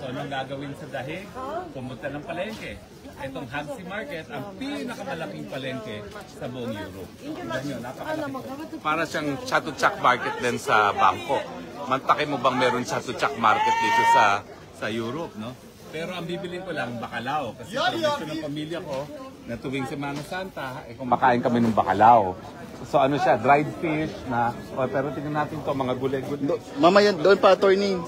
So anong gagawin sa Dahig? Pumunta ng palengke. Itong Hansi Market, ang pinakamalaking palengke sa buong Europe. Para siyang Chatuchak Market din sa Bangkok. Mantake mo bang meron Chatuchak Market dito sa Europe, no? Pero ang bibilin ko lang, bacalao. Kasi tradisyon ng pamilya ko, na tuwing Semana Santa, kumakain kami ng bacalao. So ano siya, dried fish na, pero tingnan natin to mga gulay-gulay. Mamaya doon pa, attorney.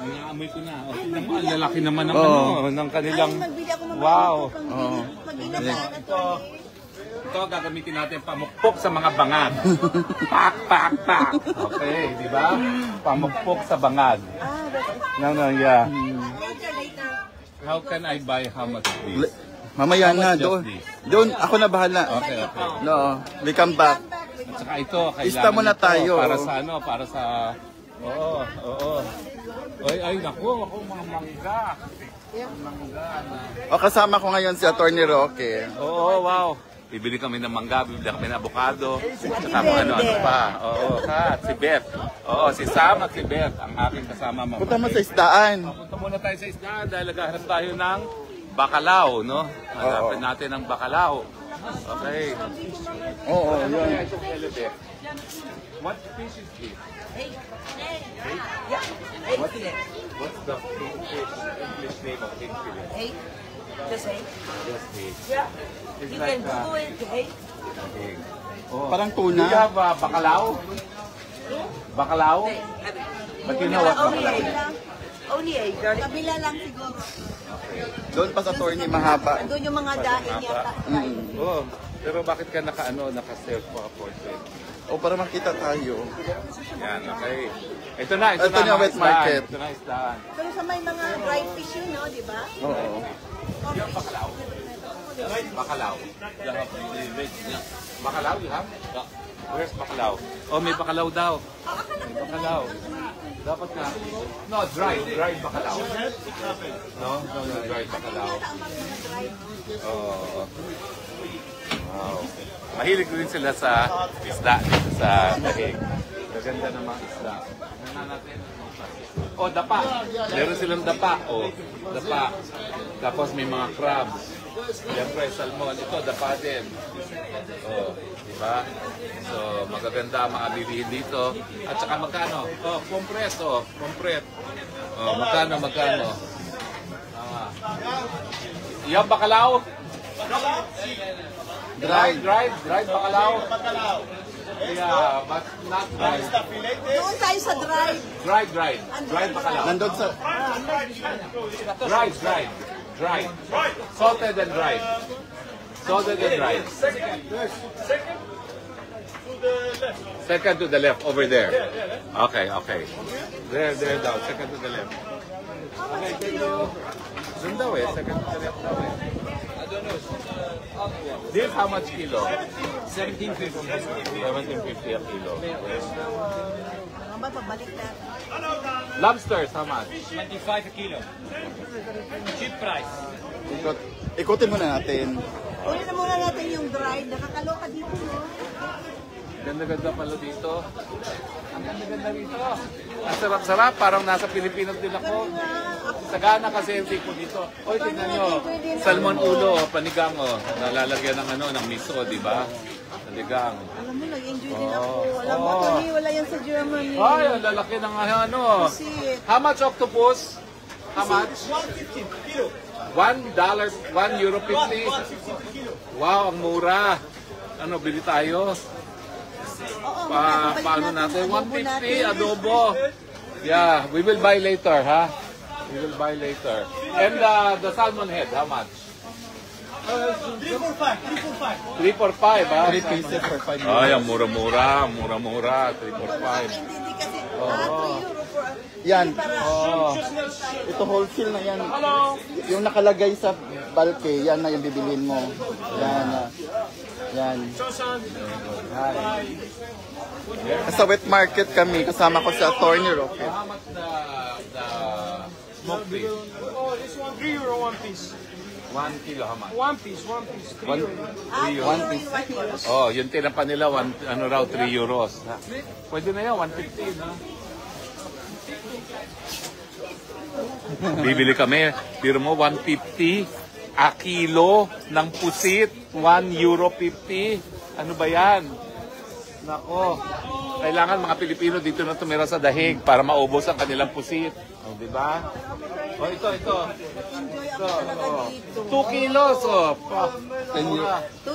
Naamoy ko na. O, tingnan mo, ang lalaki naman ng, ng kanilang, wow. Ito, gagamitin natin pamukpok sa mga bangag. Pak, pak, pak. Okay, di ba? Pamukpok sa bangag. Yeah. How can I buy how much please? Mamaya na, doon ako na bahala. Okay. No, we come back. At saka ito, kailangan Lista mo na tayo. Para sa ano, para sa... Oo. Ay, naku, ako mga mangga. Mangga na. O, kasama ko ngayon si Attorney Roque. Oo, wow. Bibili kami ng mangga, bibili kami ng avocado, saka ano pa. Oo, si Beth. Oo, si Sam at si Beth, ang aking kasama. Punta mo sa isdaan. Punta muna tayo sa isdaan dahil naghahanap tayo ng bacalao, no? Hanapin natin ng bacalao. Okay. Oo, yun. What fish is this? What's the English name of pink fillet? Hake. Just hake. Just hake. Yeah. It's You like can Google it, hake. hake. Parang Do you tuna. have bacalao? Bacalao? But you know what Only bacalao is? hake. Only hake. Kabila lang siguro. Doon pa sa attorney mahaba. Doon yung mga daing yata. Oh, pero bakit ka naka-self portrait? O, para makita tayo. Yan, okay. Ito na Ito na, wet isdaan. market. Ito na isdaan. Pero sa may mga dried fish yun, no? Di ba? Oo. Yung bacalao. Bacalao. Bacalao you have? Where's bacalao? Oh, may bacalao daw. Bacalao. Dapat na. No, dried bacalao. No, dried bacalao. Oh. Wow. Mahilig din sila sa isda dito sa Dahig. Maganda ng mga isda. Tingnan natin. Oh, dapa. Meron silang dapa. Oh, dapa. Tapos may mga crabs. Siyempre, salmon. Ito, dapa din. Oh, di ba? So, magaganda ang mga bilihin dito. At saka magkano? Oh, kompret. Oh, kompret. Oh, magkano? Yung bacalao? Dried bacalao? Yeah, but not dried. Doon tayo sa dried. Dried bacalao. Nandun sa... Dried. Salted and dried. Second to the left, over there. Okay. There daw, second to the left. Okay, thank you. Doon daw second to the left daw I don't know. This how much kilo? 17.50 a kilo. Mama, pabalik natin. Lobsters, how much? 25 a kilo. Cheap price. Ikutin muna natin. Ulit na muna natin yung dried. Nakakaloka dito, no? Ganda-ganda pala dito. Ang ganda-ganda dito. Ang sarap-sarap, parang nasa Pilipinas din ako. Sagana kasi yung tipo dito. Oy, tingnan nyo. Salmon ulo, panigang, nalalagyan ng ng miso, di ba? Panigang. Alam mo, nag-enjoy din ako. Alam mo, Tony, wala yan sa Germany. Ay, ang lalaki ng How much octopus? How much? $1.50 kilo. €1.50? Wow, ang mura. Bili tayo. Paano natin? 150 adobo. Yeah, we will buy later, ha? We will buy later. And the salmon head, how much? 345, ha? 3 pieces for 5 Ay, ang mura-mura. 345. Hindi kasi, €3 for Yan. Ito wholesale na yan. Yung nakalagay sa bulky, yan na yung bibilhin mo. Yan. Sa wet market kami, kasama ko si Attorney Roque. How much the smoked fish? Oh, this one, €3 one piece. 1 kilo, how much? One piece, €3. One piece. Oh, yung tinapa nila, €3. Pwede na yan, 150, no? Bibili kami. Biro mo, 150 a kilo ng pusit. 1 euro 50. Ano ba yan? Nako. Kailangan mga Pilipino dito na tumira sa dahig para maubos ang kanilang pusit. O, di ba? O, ito. Enjoy ako talaga dito. 2 kilos. O, pa. 2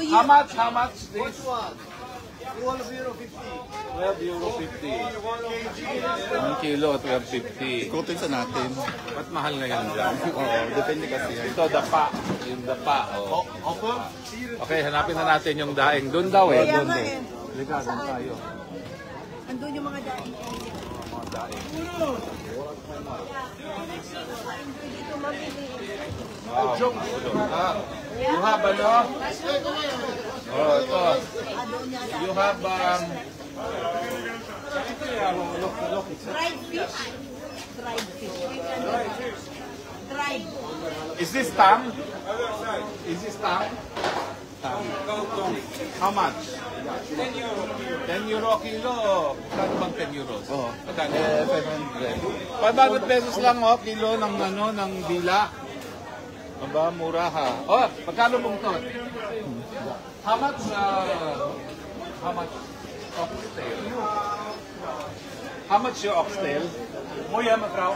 How years. much this? 12 euro 50. 12 euro 50. 1 kilo, 12.50. Ikutin sa natin. Ba't mahal ngayon dyan? Oo, depende kasi yan. Ito, dapa. Yung dapa. Oh. Okay, hanapin na natin yung daing. Doon daw eh. Kaya Doon nga eh. eh. Halika, doon tayo. Andun yung mga dahil. Mga daing. Dito mamili. Wow. You have ano? Oh, ito. You have look. Dried fish. Dried fish. Dried. Is this tang? Is this tang? Tang. How much? 10 euro. 10 euro kilo. Kano bang 10 euros? Oo. Magkano? 500. 500 pesos lang kilo ng ng dila. Aba, mura ha. Oh, magkano bungtot? How much oxtail? How much your oxtail? Moja mevrouw.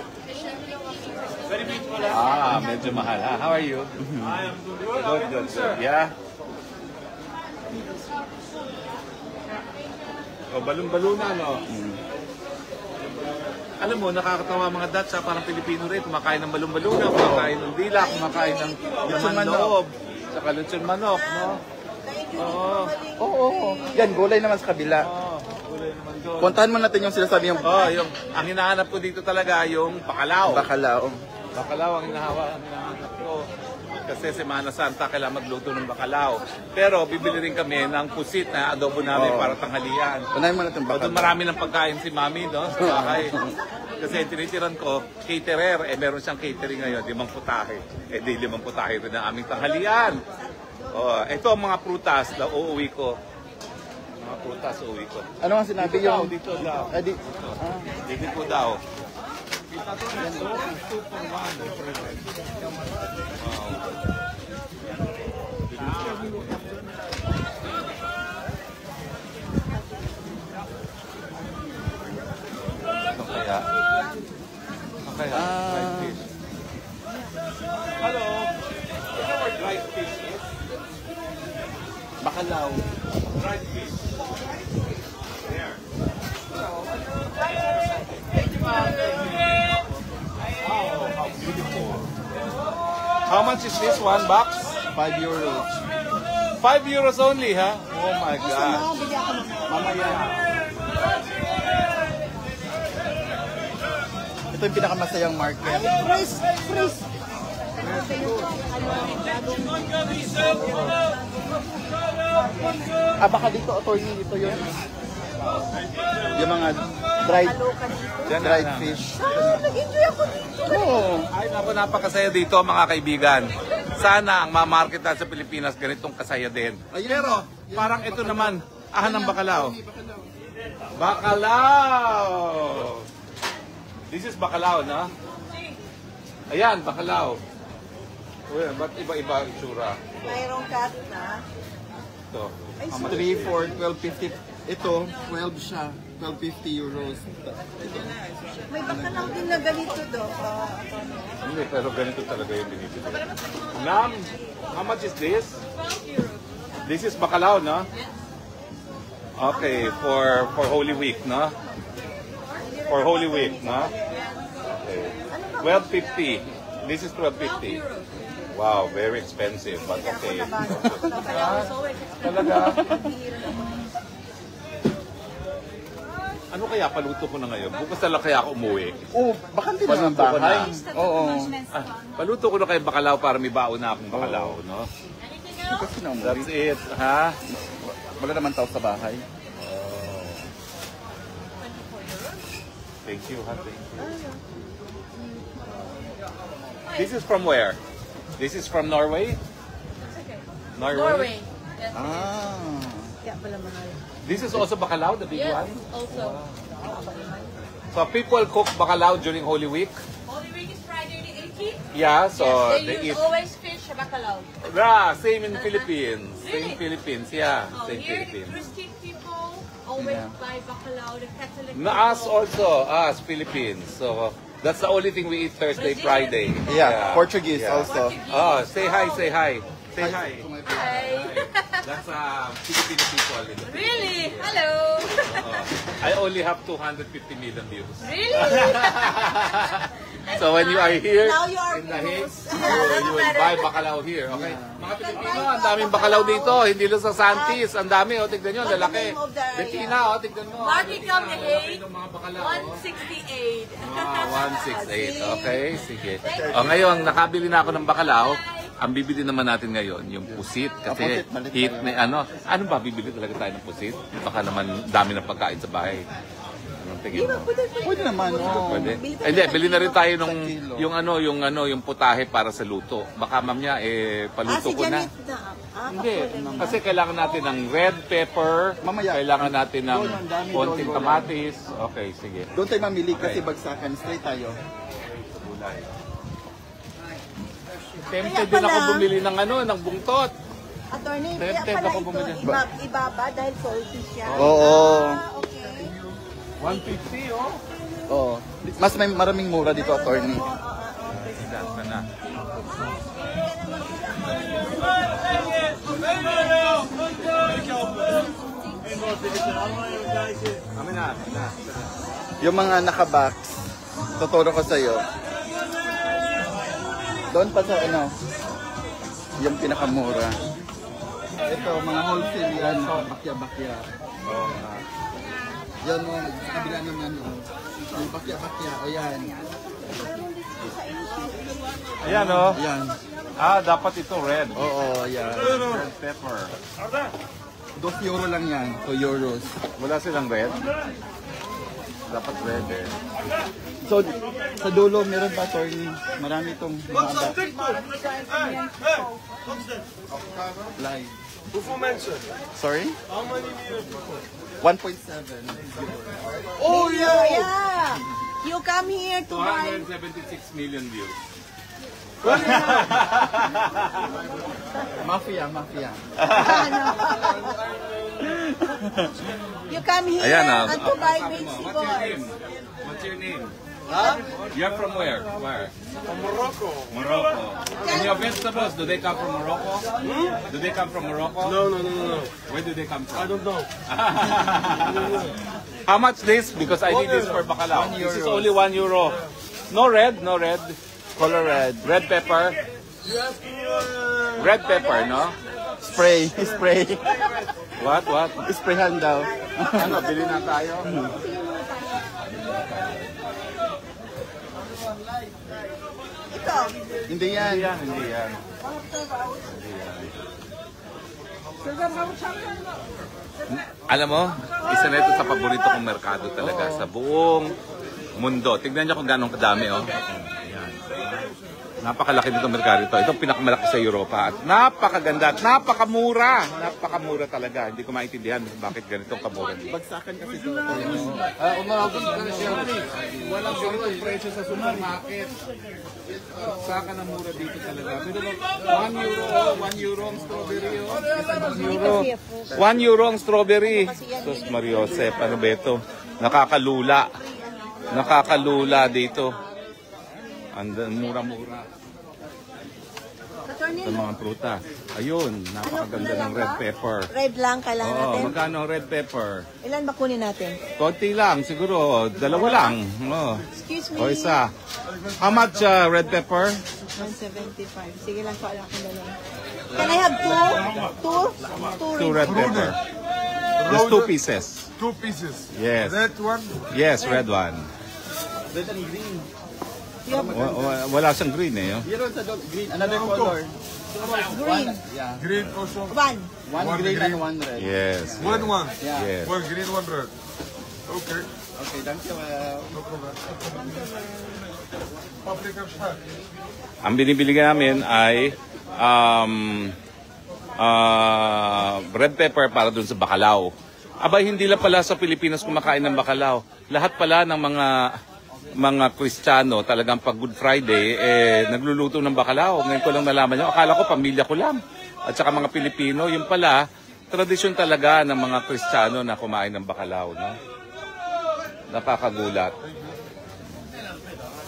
Very beautiful. Ah, medyo mahal ha. How are you? I am doing good. Good. Yeah. Oh, balon-balunan, no? Alam mo, nakakatawa mga Dutch, ha? Parang Pilipino rin. Kumakain ng balon-balunan, kumakain ng dila, kumakain ng laman loob. Saka lutson manok, no? Oo. Oo. Yan, gulay naman sa kabila. Oo, gulay naman doon. Puntahan mo natin yung sinasabi yung Oh, ang hinahanap ko dito talaga yung bacalao. bakalao. Bacalao ang hinahanap ko. Kasi Semana Santa kailangan magluto ng bacalao. Pero bibili rin kami ng pusit na adobo namin para tanghalian. Unahin mo natin Although bakalao. marami ng pagkain si Mami, no? Sa bahay. Kasi tinitiran ko, caterer, meron siyang catering ngayon, 5 putahe. Di 5 putahe rin ang aming tanghalian. Oh, ito ang mga prutas na uuwi ko. Mga prutas uuwi ko. Ano ang sinabi Dito daw, yung... dito daw. Dito po daw. Kita to na 2 for 1. Ito kaya. Ito kaya. Dried fish. Hello. You know where dried fish is? Bakalao. Dried fish. There. Oh, how beautiful. How much is this? 1 box? 5 euros. 5 euros only, ha? Oh my God. Bili ako ng Mamaya. Ito yung pinakamasayang market. freeze. Baka dito, attorney, dito yun. Yung mga dried dried fish. Nag-enjoy ako dito. Oo. Ay, naku, napakasaya dito, mga kaibigan. Sana ang mamarket natin sa Pilipinas ganitong kasaya din. Pero, parang ito naman, ng bacalao. Bacalao! This is bacalao, na? Ayan, bacalao. Uy, ba't iba-iba ang itsura? Mayroong cut na. Ito. 3, 4, 12.50. Ito, 12 siya. 12.50 euros. May bakalaw din na ganito do. Hindi, pero ganito talaga yung binibili. Ma'am, how much is this? This is bacalao, no? Okay, for Holy Week, no? For Holy Week, no? Okay. 12.50. This is 12.50. Wow, very expensive, but okay. Talaga? Ano kaya paluto ko na ngayon? Bukas na lang kaya ako umuwi. Oh, baka hindi na ng Paluto ko bahay. na. Oo. Paluto ko na kayo bacalao para may baon na akong bacalao, no? Kasi na That's it, ha? Wala naman tao sa bahay. Thank you, ha? Thank you. This is from where? This is from Norway? Norway? Ah. Kaya pala mahal. This is also bacalao, the big one? Also, So people cook bacalao during Holy Week? Holy Week is Friday. Turkey? Yeah, so They they use eat. always fish bacalao. Yeah, same in Philippines. Really? Same Philippines, yeah. Oh, Same here the Philippines. Christian people always buy bacalao. The Catholic No, us also, us Philippines. So that's the only thing we eat Thursday, Friday. Yeah, Portuguese Yeah. also. Oh, say hi, say hi. Say hi. Hi. That's Filipino people. Really? Hello. I only have 250 million views. Really? So when you are here Now you are in the Hague, famous. you will buy bacalao here, okay? Mga Pilipino, ang daming bacalao dito, hindi lang sa Santis, ang dami, oh, tignan nyo, lalaki. Bettina, oh, tignan mo. Market come the Lalaki Hague, ng mga bacalao. 168. 168, okay, sige. O ngayon, nakabili na ako ng bacalao. Ang bibili naman natin ngayon, yung pusit. Kasi Pusit, balik heat tayo. may ano. Ano ba, bibili talaga tayo ng pusit? Baka naman dami ng pagkain sa bahay. Anong tingin mo? Pwede naman, oh. Pwede? Hindi, bili na rin tayo nung yung putahe para sa luto. Baka mamaya paluto Si ko na. Janet na. Hindi, kasi kailangan natin ng red pepper, Mamaya. kailangan natin ng Doon, ang dami konting doon. kamatis. Okay, sige. Doon tayo mamili kasi bagsakan. Straight tayo. Tempted din ako bumili ng ng bungtot. Attorney, kaya Tempted pala ako ito, bumili. ibaba dahil salty siya. Oo. Okay. 150, oh. Oo. Mas may maraming mura dito, attorney. Ilan ka na? Amin na. Yung mga nakabox, tuturo ko sa'yo. Doon pa sa yung pinakamura. Ito, mga wholesale yan, bakya-bakya. Yan o, sa kabila naman o. Yung bakya-bakya, ayan. Ayan, oh. Ayan. Dapat ito red. Oo, ayan. Red pepper. 2 euro lang yan, 2 euros. Wala silang red? Dapat red eh. So, sa dulo, meron pa, attorney. Marami itong mga live. Before mentioned. Sorry? How many meters before? 1.7. Oh yeah! Yeah. You come here to buy. 276 million views. Mafia. You come here Ayan, and to buy vegetables. What's your name? Huh? You're from where? Where? From Morocco. Morocco. And your vegetables, do they come from Morocco? Do they come from Morocco? No. Where do they come I from? don't know. How much this? Because I need this for bacalao. This is only 1 euro. No red, no red. Color red. Red pepper. You asking Red pepper, no? Spray. What? Sprayhan daw. Ano, bili na tayo? Ito. Hindi yan. Hindi yan. Alam mo, isa na ito sa paborito kong merkado talaga sa buong mundo. Tignan niyo kung gano'ng kadami, oh. Ayan. Napakalaki nitong merkado ito. Itong pinakamalaki sa Europa. At napakaganda at napakamura. Napakamura talaga. Hindi ko maintindihan bakit ganitong kamura dito. Bagsakan kasi ito. Umabot ka na siya. Walang ganitong presyo sa supermarket. Saka na mura dito talaga. Pero 1 euro ang strawberry. Oh. 1 euro ang strawberry. Sus Mariosep, ano ba ito? Nakakalula. Nakakalula dito. Ang mura-mura. Attorney, Sa mga prutas. Ayun, napakaganda ng red pepper. red lang kailangan Oh, natin. magkano ang red pepper? Ilan ba kunin natin? Konti lang, siguro. 2 lang. Oh. Excuse me. O isa. How much red pepper? 175. Sige lang, pala akong dalawa. Can I have two? 2 red pepper. Just 2 pieces. 2 pieces. Yes. That one. Yes, red one. Red and green. Wala siyang green eh. Oh. Meron sa dulo. Green. Another color. Green. Yeah. Green also. One. One One green green. and one red. Yes. One. Yeah. Yes. One green, one red. Okay. Okay, thank you. No problem. Paprika shot. Ang binibili namin ay red pepper para dun sa bacalao. Abay, hindi lang pala sa Pilipinas kumakain ng bacalao. Lahat pala ng mga mga Kristiyano, talagang pag Good Friday, nagluluto ng bacalao. Ngayon ko lang nalaman yun. Akala ko pamilya ko lang. At saka mga Pilipino, yung pala, tradisyon talaga ng mga Kristiyano na kumain ng bacalao. No? Nakakagulat.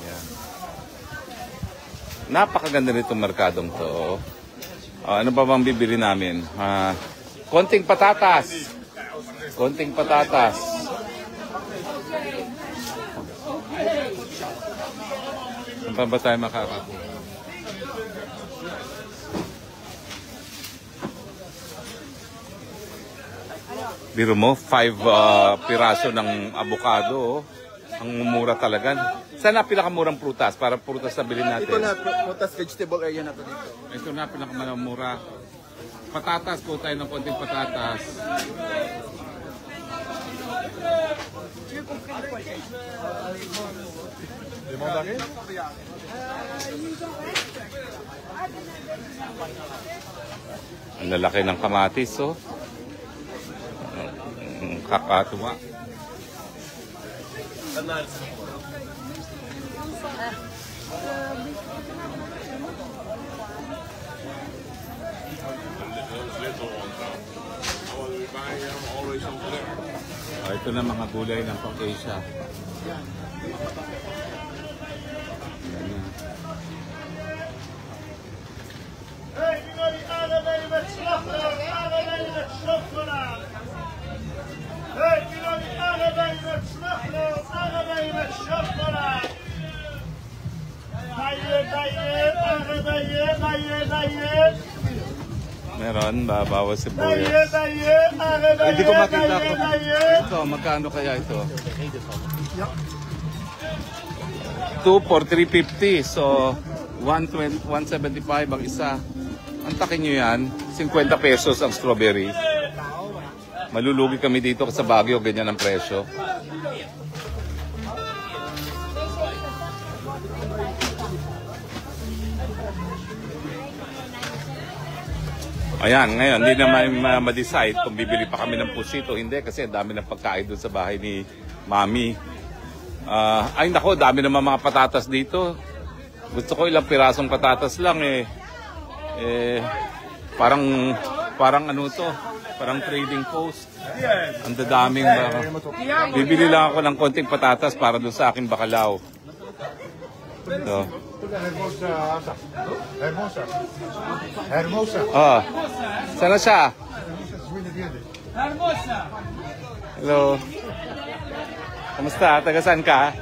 Yan. Napakaganda nitong merkadong to. Ano ba bang bibili namin? Konting patatas. Konting patatas. Saan pa ba tayo makakakuha? Biro mo, 5 piraso ng avocado. Ang mura talaga. Saan na pinakamurang prutas? Para prutas na bilhin natin. Ito na, prutas vegetable area na to dito. Ito na pinakamura. Patatas po tayo ng konting patatas. Ang lalaki ng kamatis, oh. Kakatuwa. Ito na mga gulay ng pang-Asia. Meron, babawas sibuyas. Hindi ko makita ko. Ito, magkano kaya ito? 2 for 350. So, 175 ang isa. Ang takin nyo yan, 50 pesos ang strawberry. Malulugi kami dito sa Baguio, ganyan ang presyo. Ayan, ngayon, hindi na ma-decide kung bibili pa kami ng pusit o hindi kasi dami ng pagkain doon sa bahay ni Mami. Ay nako, dami naman mga patatas dito. Gusto ko ilang pirasong patatas lang eh. Parang ano to, parang trading post. Ang dadaming bibili lang ako ng konting patatas para doon sa aking bacalao. So. Hermosa. Oh. Sana siya? Hello. Kamusta? Taga saan ka?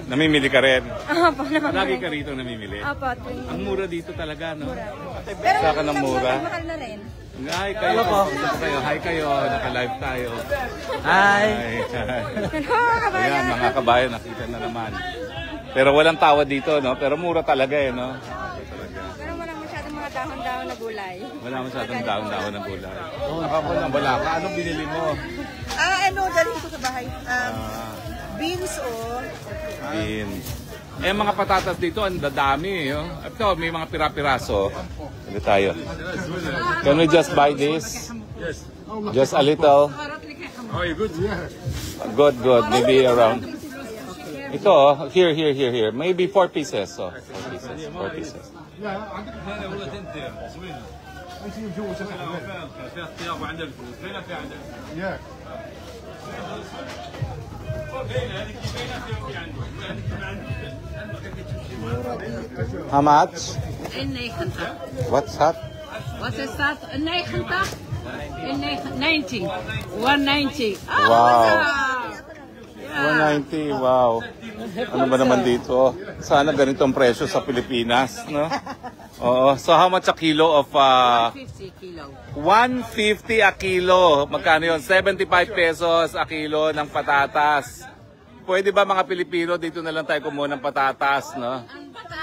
Namimili ka rin? Apo, naman. Lagi ka rito namimili? Apo, Ang mura dito talaga, no? pero Saka ng mura. mahal na rin. Hi kayo. Hi kayo. Naka-live tayo. Hi! Ayan, mga kabayan, nakita na naman. Pero walang tawa dito, no? Pero mura talaga, eh, no? Pero walang masyadong mga dahon-dahon na gulay. Wala masyadong daon-daon ng gulay. Nakapon ng balaka. Anong binili mo? Ano, dali ko sa bahay. Beans, Beans. Mga patatas dito, ang dadami. Oh. Ito, may mga pira-piraso. Dito tayo. Can we just buy this? Just a little? Oh, you good? Yeah. Good. Maybe around. Ito, here. Maybe 4 pieces. So, 4 pieces. Yeah. How much? 90. What's that? Wat is dat? 90? 90. 190. Wow. 190, wow. Ano ba naman dito? Sana ganitong presyo sa Pilipinas, no? Oo. So how much a kilo of 50 kilo. 150 a kilo. Magkano yun? 75 pesos a kilo ng patatas. Pwede ba mga Pilipino dito na lang tayo kumuha ng patatas, no?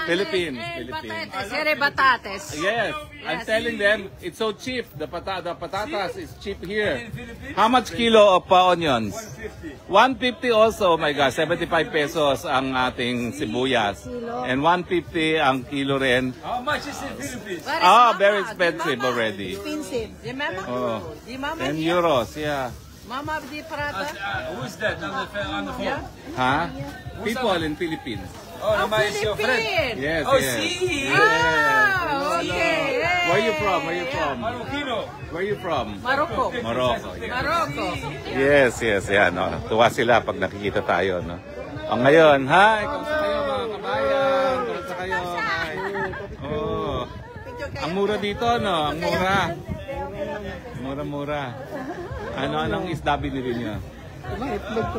Philippines. Batates. Yes, I'm telling them it's so cheap. The patatas is cheap here. How much kilo of onions? 150 also. Oh my gosh, 75 pesos ang ating sibuyas. And 150 ang kilo rin. How much is in Philippines? Very expensive already. expensive. Di mama? Oh. Di mama? 10 euros, yeah. Mama di Prada. Who is that on the phone? Ha? People in Philippines. Oh, Rama is your friend. Philippines. Yes, Oh, yes. see? Ah, okay. Where you from? Where you from? Marokino. Where you from? Morocco. Morocco. Yeah. Morocco. Yes, yes, yan. No? Tuwa sila pag nakikita tayo. No? O ngayon, hi! Kamusta kayo mga kabayan? Kamusta kayo? Hi! Oh, ang mura dito, no? Ang mura. Mura-mura. Anong isda binili niyo? Itlog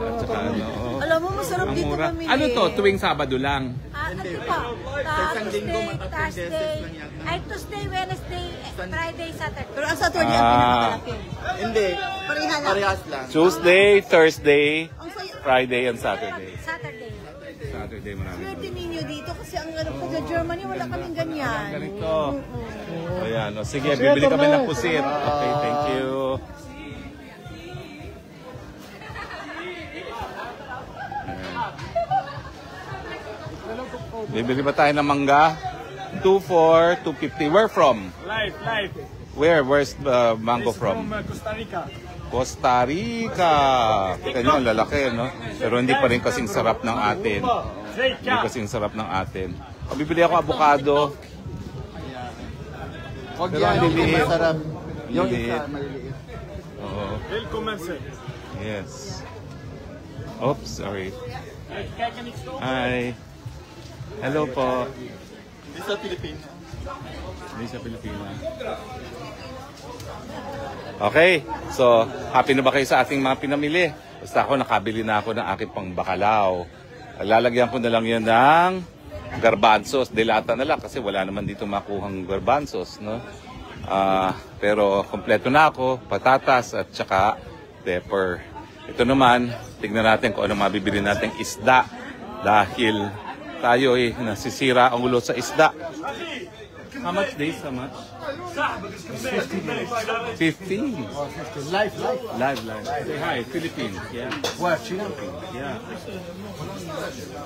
at saka ano. Oh. Alam mo, masarap Ang dito mura. kami. Ano to? Tuwing Sabado lang. Ano pa? isang linggo, Tuesday, matatlong beses Thursday, lang yata. ay Tuesday, Wednesday, Friday, Saturday. Pero ang Saturday ang Ah. pinakamalaki. Hindi, Pareha lang. parehas lang. Tuesday, Thursday, Ang sayo. Friday, and Saturday. Saturday. Saturday marami. Swerte ninyo dito kasi ang alam ko sa Germany, wala kaming ganyan. Ganito. Ayan. O, sige, bibili kami ng pusit. Okay, thank you. Ayan. Bibili ba tayo ng mangga? 2 for 250. Where from? Live. Where's the mango from? Costa Rica. Costa Rica. Kita nyo, ang lalaki, no? Pero hindi pa rin kasing sarap ng atin. Hindi kasing sarap ng atin. O, bibili ako avocado. Huwag Pero yan, ang hindi liliit. masarap. Yung Liliit. isa, maliliit. Oo. Welcome, sir. Yes. Oops, sorry. Hi. Hello po. Di sa Pilipinas. Hindi sa Pilipinas. Okay. So, happy na ba kayo sa ating mga pinamili? Basta ako, nakabili na ako ng aking pang bacalao. Lalagyan ko na lang yan ng garbanzos. Dilata na lang kasi wala naman dito makuhang garbanzos, no? Pero kompleto na ako, patatas at saka pepper. Ito naman, tignan natin kung ano mabibili nating isda dahil tayo nasisira ang ulo sa isda. How much this? How much? 50. Life. Live. Say hi, Philippines. Yeah. Yeah.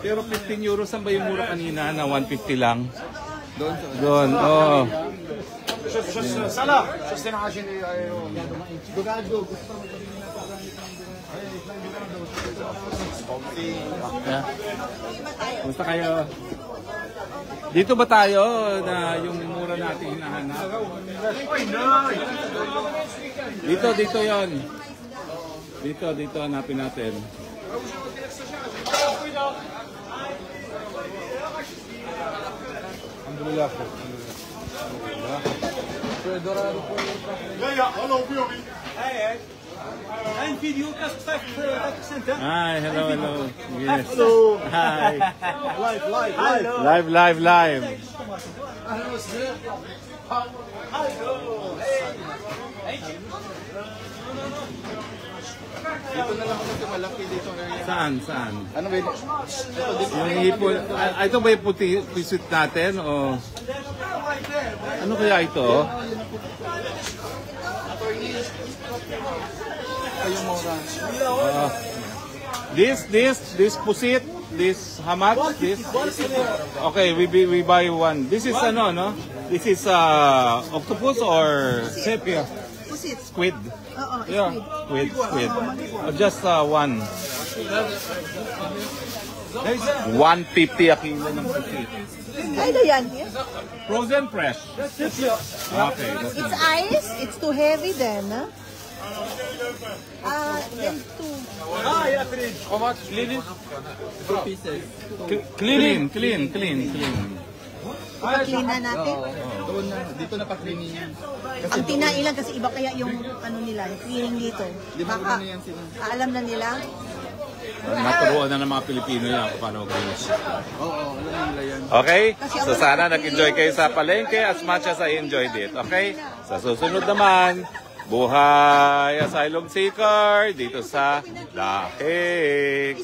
Pero 15 euros, saan ba yung mura kanina na 150 lang? Doon. Oh. Yeah. Kumusta kayo? Dito ba tayo na yung mura natin hinahanap? Dito yon. Dito hanapin natin. Alhamdulillah. Hi, hello. Yes. Hi. Live. Dito na lang kasi malaki dito. Saan? Ano ba ito? Ito dito. Yung hipon, ito ba yung pusit natin o ano kaya ito? Ay, yung mura. This pusit, this how much? This okay, we buy one. This is ano, no? This is octopus or sepia? Pusit. Squid. Oo, Yeah, squid. Just one. 150 a kilo ng pusit. Kaya yan. Frozen fresh. Okay, that's It's nice. ice. It's too heavy then, huh? Then two. How much? Lily? 2 pieces. Clean. Pa-clean na natin. Doon na. Dito na pa-cleaning yan. Ang tinailan kasi iba kaya yung ano nila, yung cleaning dito. Di ba Baka ano yan sila? alam na nila. Naturuan na ng mga Pilipino yan kung paano mag-finish. Oo, alam nila yan. Okay? So sana nag-enjoy kayo sa palengke as much as I enjoyed it. Okay? Sa susunod naman, buhay asylum seeker dito sa Dahig.